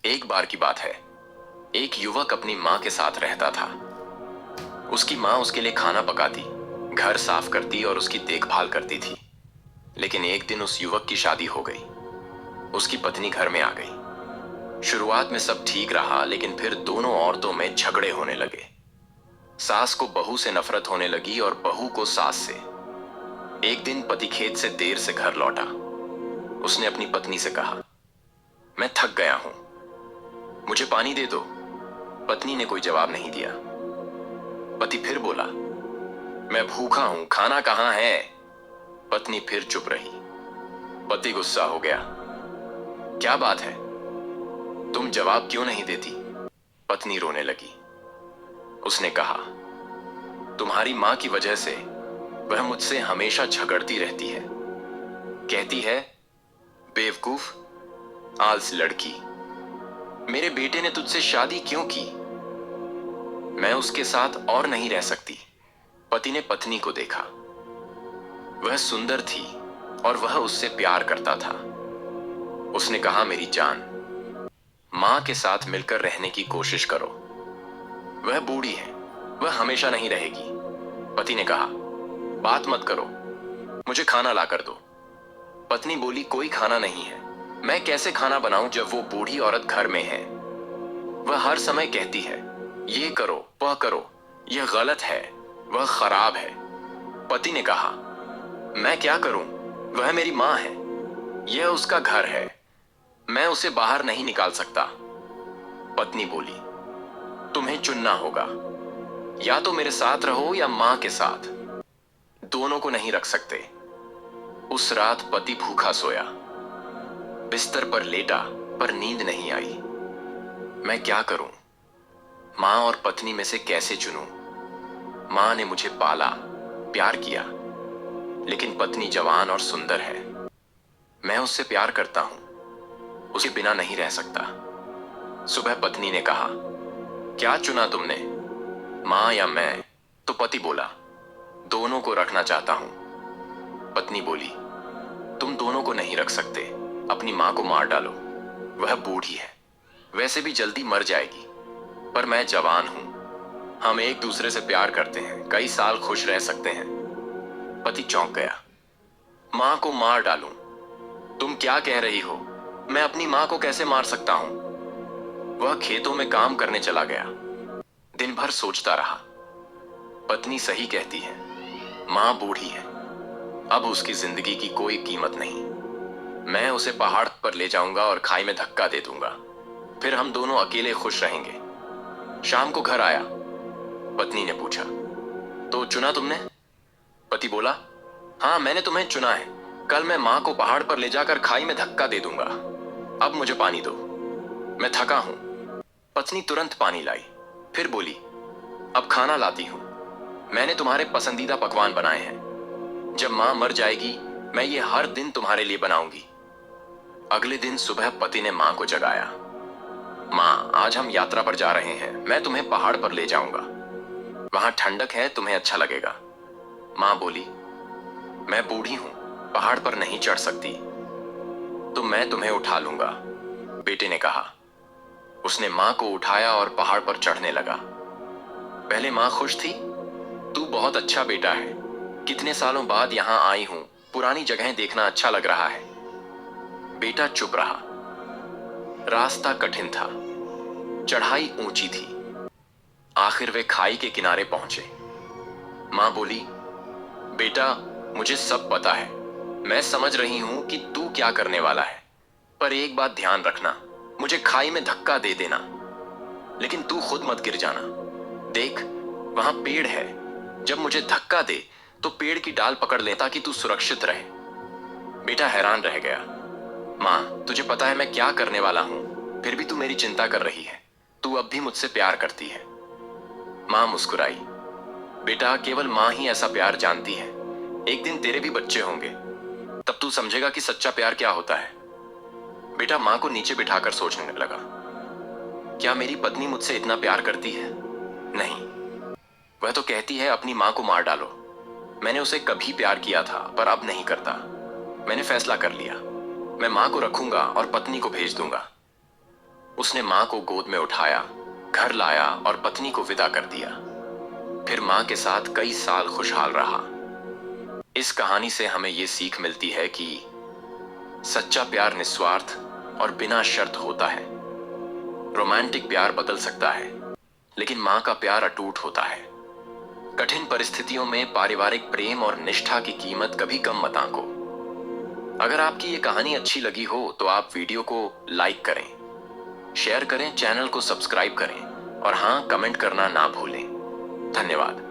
एक बार की बात है। एक युवक अपनी माँ के साथ रहता था। उसकी माँ उसके लिए खाना पकाती, घर साफ करती और उसकी देखभाल करती थी। लेकिन एक दिन उस युवक की शादी हो गई। उसकी पत्नी घर में आ गई। शुरुआत में सब ठीक रहा, लेकिन फिर दोनों औरतों में झगड़े होने लगे। सास को बहू से नफरत होने लगी और बहू को सास से। एक दिन पति खेत से देर से घर लौटा। उसने अपनी पत्नी से कहा, मैं थक गया हूं, मुझे पानी दे दो। पत्नी ने कोई जवाब नहीं दिया। पति फिर बोला, मैं भूखा हूं, खाना कहां है। पत्नी फिर चुप रही। पति गुस्सा हो गया, क्या बात है, तुम जवाब क्यों नहीं देती। पत्नी रोने लगी। उसने कहा, तुम्हारी मां की वजह से वह मुझसे हमेशा झगड़ती रहती है। कहती है, बेवकूफ, आलसी लड़की, मेरे बेटे ने तुझसे शादी क्यों की, मैं उसके साथ और नहीं रह सकती। पति ने पत्नी को देखा। वह सुंदर थी और वह उससे प्यार करता था। उसने कहा, मेरी जान, मां के साथ मिलकर रहने की कोशिश करो। वह बूढ़ी है, वह हमेशा नहीं रहेगी। पति ने कहा, बात मत करो, मुझे खाना ला कर दो। पत्नी बोली, कोई खाना नहीं है, मैं कैसे खाना बनाऊं जब वो बूढ़ी औरत घर में है। वह हर समय कहती है, ये करो, वह करो, यह गलत है, वह खराब है। पति ने कहा, मैं क्या करूं, वह मेरी मां है, यह उसका घर है, मैं उसे बाहर नहीं निकाल सकता। पत्नी बोली, तुम्हें चुनना होगा, या तो मेरे साथ रहो या मां के साथ, दोनों को नहीं रख सकते। उस रात पति भूखा सोया, बिस्तर पर लेटा, पर नींद नहीं आई। मैं क्या करूं, मां और पत्नी में से कैसे चुनूं। मां ने मुझे पाला, प्यार किया, लेकिन पत्नी जवान और सुंदर है। मैं उससे प्यार करता हूं, उसके बिना नहीं रह सकता। सुबह पत्नी ने कहा, क्या चुना तुमने, मां या मैं। तो पति बोला, दोनों को रखना चाहता हूं। पत्नी बोली, तुम दोनों को नहीं रख सकते, अपनी मां को मार डालो, वह बूढ़ी है, वैसे भी जल्दी मर जाएगी, पर मैं जवान हूं, हम एक दूसरे से प्यार करते हैं, कई साल खुश रह सकते हैं। पति चौंक गया। मां को मार डालूं, तुम क्या कह रही हो, मैं अपनी मां को कैसे मार सकता हूं। वह खेतों में काम करने चला गया। दिन भर सोचता रहा। पत्नी सही कहती है, मां बूढ़ी है, अब उसकी जिंदगी की कोई कीमत नहीं। मैं उसे पहाड़ पर ले जाऊंगा और खाई में धक्का दे दूंगा, फिर हम दोनों अकेले खुश रहेंगे। शाम को घर आया। पत्नी ने पूछा, तो चुना तुमने। पति बोला, हाँ, मैंने तुम्हें चुना है, कल मैं मां को पहाड़ पर ले जाकर खाई में धक्का दे दूंगा। अब मुझे पानी दो, मैं थका हूं। पत्नी तुरंत पानी लाई, फिर बोली, अब खाना लाती हूं, मैंने तुम्हारे पसंदीदा पकवान बनाए हैं, जब मां मर जाएगी मैं ये हर दिन तुम्हारे लिए बनाऊंगी। अगले दिन सुबह पति ने मां को जगाया। मां, आज हम यात्रा पर जा रहे हैं, मैं तुम्हें पहाड़ पर ले जाऊंगा, वहां ठंडक है, तुम्हें अच्छा लगेगा। मां बोली, मैं बूढ़ी हूं, पहाड़ पर नहीं चढ़ सकती, तो मैं तुम्हें उठा लूंगा। बेटे ने कहा। उसने मां को उठाया और पहाड़ पर चढ़ने लगा। पहले मां खुश थी, तू बहुत अच्छा बेटा है, कितने सालों बाद यहां आई हूं, पुरानी जगहें देखना अच्छा लग रहा है। बेटा चुप रहा। रास्ता कठिन था, चढ़ाई ऊंची थी। आखिर वे खाई के किनारे पहुंचे। मां बोली, बेटा, मुझे सब पता है, मैं समझ रही हूं कि तू क्या करने वाला है, पर एक बात ध्यान रखना, मुझे खाई में धक्का दे देना, लेकिन तू खुद मत गिर जाना। देख, वहां पेड़ है, जब मुझे धक्का दे तो पेड़ की डाल पकड़ ले ताकि तू सुरक्षित रहे। बेटा हैरान रह गया। मां, तुझे पता है मैं क्या करने वाला हूं, फिर भी तू मेरी चिंता कर रही है, तू अब भी मुझसे प्यार करती है। मां मुस्कुराई। बेटा, केवल मां ही ऐसा प्यार जानती है, एक दिन तेरे भी बच्चे होंगे, तब तू समझेगा कि सच्चा प्यार क्या होता है। बेटा मां को नीचे बिठाकर सोचने लगा, क्या मेरी पत्नी मुझसे इतना प्यार करती है। नहीं, वह तो कहती है अपनी मां को मार डालो। मैंने उसे कभी प्यार किया था, पर अब नहीं करता। मैंने फैसला कर लिया, मैं मां को रखूंगा और पत्नी को भेज दूंगा। उसने मां को गोद में उठाया, घर लाया और पत्नी को विदा कर दिया। फिर मां के साथ कई साल खुशहाल रहा। इस कहानी से हमें यह सीख मिलती है कि सच्चा प्यार निस्वार्थ और बिना शर्त होता है। रोमांटिक प्यार बदल सकता है, लेकिन मां का प्यार अटूट होता है। कठिन परिस्थितियों में पारिवारिक प्रेम और निष्ठा की कीमत कभी कम मत आंको। अगर आपकी ये कहानी अच्छी लगी हो तो आप वीडियो को लाइक करें, शेयर करें, चैनल को सब्सक्राइब करें और हाँ, कमेंट करना ना भूलें। धन्यवाद।